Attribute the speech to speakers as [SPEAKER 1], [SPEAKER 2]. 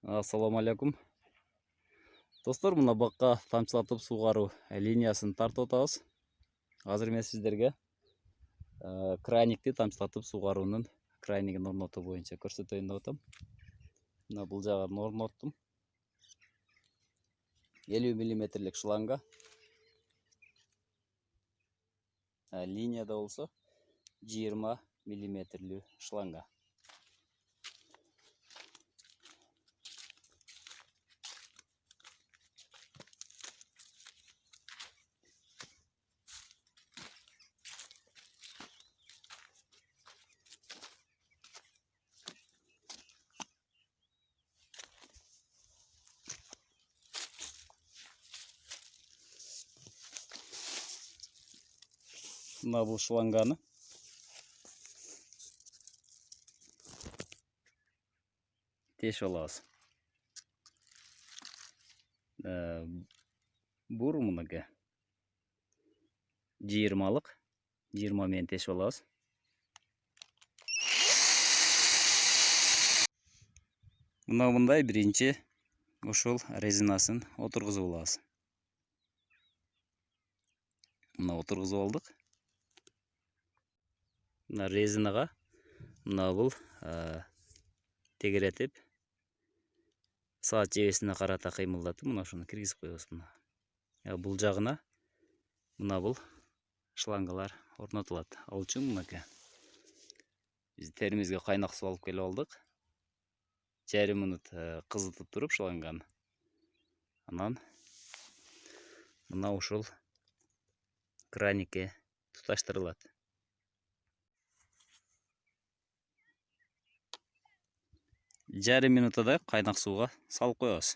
[SPEAKER 1] Ассаламу алейкум. Достор, мына бакка тамчылатып сугаруу линиясын тартып атабыз. Азыр мен сиздерге краникти тамчылатып сугаруунун краникин орнотуу боюнча көрсөтөйүн деп атам. Мына бул жагын орноттум. 50 мм шланга. Линияда болсо 20 мм шланга. Мына бул шланганы тешип алабыз. Бурумунака 20 менен тешип алабыз. Мына мындай биринчи ушул резинасын отургузуп алабыз. Мына отургузуп алдык. Мына резинага мына бул тегеретип саат жебесине карата кыймылдатып мына ушуну киргизип коебуз. Мына бул жагына мына бул шлангалар орнотулат. Ал үчүн мынакей биз теримизге кайнак суу алып келип алдык. Жарым минут кызытып туруп шланганы. Анан мына ушул краникке туташтырылат. Жарым минутадай кайнак сууга салып коебуз.